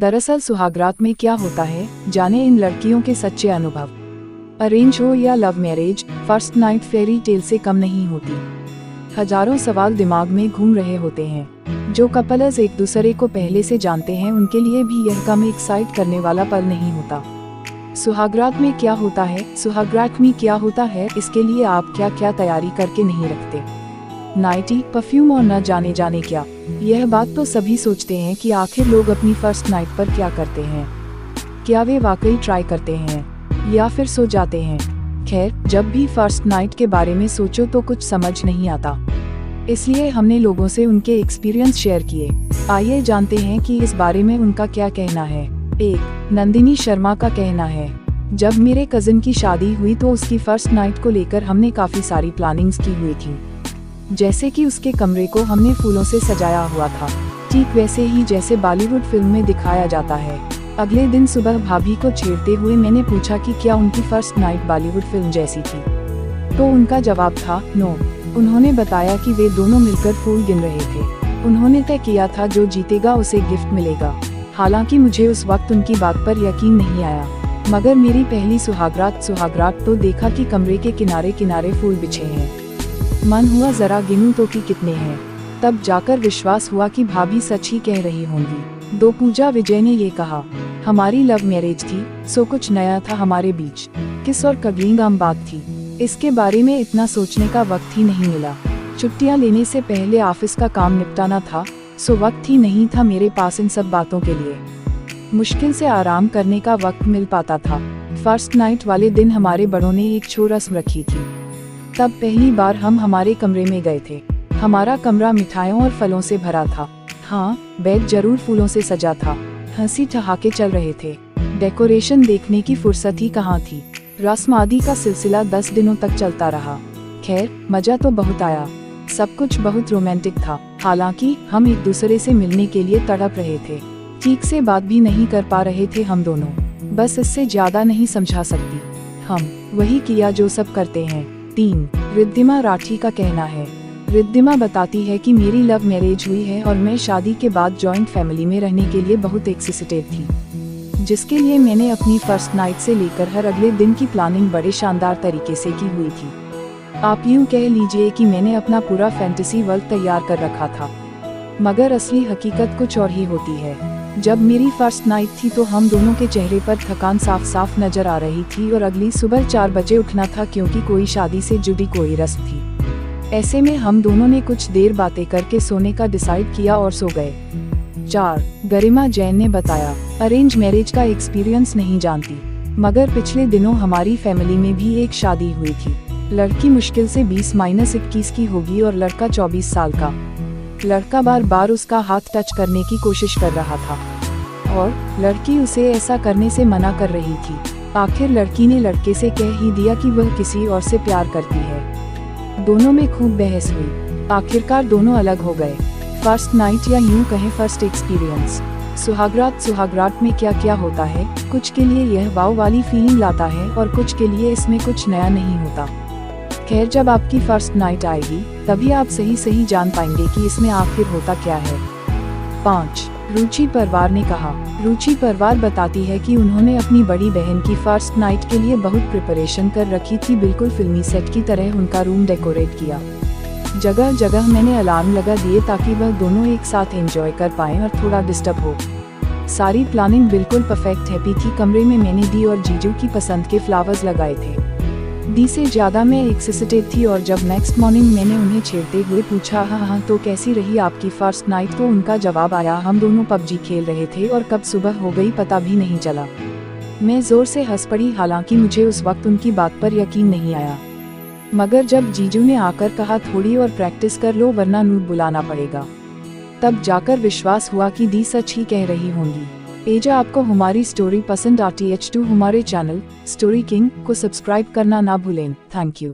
दरअसल सुहागरात में क्या होता है, जाने इन लड़कियों के सच्चे अनुभव। अरेंज हो या love marriage, first night fairy tale से कम नहीं होती। हजारों सवाल दिमाग में घूम रहे होते हैं। जो कपल्स एक दूसरे को पहले से जानते हैं उनके लिए भी यह कम एक्साइट करने वाला पल नहीं होता। सुहागरात में क्या होता है, सुहागरात में क्या होता है, इसके लिए आप क्या क्या तैयारी करके नहीं रखते। नाइटी, परफ्यूम और न जाने जाने क्या। यह बात तो सभी सोचते हैं कि आखिर लोग अपनी फर्स्ट नाइट पर क्या करते हैं। क्या वे वाकई ट्राई करते हैं या फिर सो जाते हैं। खैर, जब भी फर्स्ट नाइट के बारे में सोचो तो कुछ समझ नहीं आता, इसलिए हमने लोगों से उनके एक्सपीरियंस शेयर किए। आइए जानते हैं कि इस बारे में उनका क्या कहना है। 1. नंदिनी शर्मा का कहना है, जब मेरे कजिन की शादी हुई तो उसकी फर्स्ट नाइट को लेकर हमने काफी सारी प्लानिंग्स की हुई थी। जैसे कि उसके कमरे को हमने फूलों से सजाया हुआ था, ठीक वैसे ही जैसे बॉलीवुड फिल्म में दिखाया जाता है। अगले दिन सुबह भाभी को छेड़ते हुए मैंने पूछा कि क्या उनकी फर्स्ट नाइट बॉलीवुड फिल्म जैसी थी, तो उनका जवाब था नो। उन्होंने बताया कि वे दोनों मिलकर फूल गिन रहे थे। उन्होंने तय किया था जो जीतेगा उसे गिफ्ट मिलेगा। हालांकि मुझे उस वक्त उनकी बात पर यकीन नहीं आया, मगर मेरी पहली सुहागरात तो देखा कि कमरे के किनारे किनारे फूल बिछे हैं। मन हुआ जरा गिनूं तो कि कितने हैं। तब जाकर विश्वास हुआ कि भाभी सच ही कह रही होंगी। 2. पूजा विजय ने ये कहा, हमारी लव मैरिज थी, सो कुछ नया था हमारे बीच। किस और कगलिंग आम बात थी, इसके बारे में इतना सोचने का वक्त ही नहीं मिला। छुट्टियां लेने से पहले ऑफिस का काम निपटाना था, सो वक्त ही नहीं था मेरे पास इन सब बातों के लिए। मुश्किल से आराम करने का वक्त मिल पाता था। फर्स्ट नाइट वाले दिन हमारे बड़ों ने एक छो रस्म रखी थी। तब पहली बार हम हमारे कमरे में गए थे। हमारा कमरा मिठाइयों और फलों से भरा था। हाँ, बेड जरूर फूलों से सजा था। हंसी ठहाके चल रहे थे। डेकोरेशन देखने की फुर्सत ही कहाँ थी। रस्म आदि का सिलसिला 10 दिनों तक चलता रहा। खैर, मजा तो बहुत आया। सब कुछ बहुत रोमांटिक था। हालांकि हम एक दूसरे से मिलने के लिए तड़प रहे थे। ठीक से बात भी नहीं कर पा रहे थे हम दोनों। बस इससे ज्यादा नहीं समझा सकती। हम वही किया जो सब करते हैं। 3. रिद्धिमा राठी का कहना है, रिद्धिमा बताती है कि मेरी लव मैरिज हुई है और मैं शादी के बाद जॉइंट फैमिली में रहने के लिए बहुत एक्साइटेड थी, जिसके लिए मैंने अपनी फर्स्ट नाइट से लेकर हर अगले दिन की प्लानिंग बड़े शानदार तरीके से की हुई थी। आप यूँ कह लीजिए कि मैंने अपना पूरा फैंटेसी वर्ल्ड तैयार कर रखा था। मगर असली हकीकत कुछ और ही होती है। जब मेरी फर्स्ट नाइट थी तो हम दोनों के चेहरे पर थकान साफ साफ नजर आ रही थी और अगली सुबह 4 बजे उठना था क्योंकि कोई शादी से जुड़ी कोई रस्म थी। ऐसे में हम दोनों ने कुछ देर बातें करके सोने का डिसाइड किया और सो गए। 4. गरिमा जैन ने बताया, अरेंज मैरिज का एक्सपीरियंस नहीं जानती, मगर पिछले दिनों हमारी फैमिली में भी एक शादी हुई थी। लड़की मुश्किल से 20-21 की होगी और लड़का 24 साल का। लड़का बार बार उसका हाथ टच करने की कोशिश कर रहा था और लड़की उसे ऐसा करने से मना कर रही थी। आखिर लड़की ने लड़के से कह ही दिया कि वह किसी और से प्यार करती है। दोनों में खूब बहस हुई। आखिरकार दोनों अलग हो गए। फर्स्ट नाइट या यूं कहें फर्स्ट एक्सपीरियंस। सुहागरात में क्या क्या होता है, कुछ के लिए यह वाव वाली फीलिंग लाता है और कुछ के लिए इसमें कुछ नया नहीं होता। खैर, जब आपकी फर्स्ट नाइट आएगी तभी आप सही जान पाएंगे कि इसमें आखिर होता क्या है। 5. रुचि परवार ने कहा, रुचि परवार बताती है कि उन्होंने अपनी बड़ी बहन की फर्स्ट नाइट के लिए बहुत प्रिपरेशन कर रखी थी। बिल्कुल फिल्मी सेट की तरह उनका रूम डेकोरेट किया। जगह जगह मैंने अलार्म लगा दिए ताकि वह दोनों एक साथ एंजॉय कर पाएं और थोड़ा डिस्टर्ब हो। सारी प्लानिंग बिल्कुल परफेक्ट हैप्पी थी। कमरे में मैंने दी और जीजू की पसंद के फ्लावर्स लगाए थे। दी से ज्यादा मैं एक्साइटेड थी और जब नेक्स्ट मॉर्निंग मैंने उन्हें छेड़ते हुए पूछा, हाँ तो कैसी रही आपकी फर्स्ट नाइट, तो उनका जवाब आया, हम दोनों पबजी खेल रहे थे और कब सुबह हो गई पता भी नहीं चला। मैं जोर से हंस पड़ी। हालांकि मुझे उस वक्त उनकी बात पर यकीन नहीं आया, मगर जब जीजू ने आकर कहा थोड़ी और प्रैक्टिस कर लो वरना नूब बुलाना पड़ेगा, तब जाकर विश्वास हुआ कि दी सच ही कह रही होंगी। एजा आपको हमारी स्टोरी पसंद आती है तो हमारे चैनल स्टोरी किंग को सब्सक्राइब करना ना भूलें। Thank you.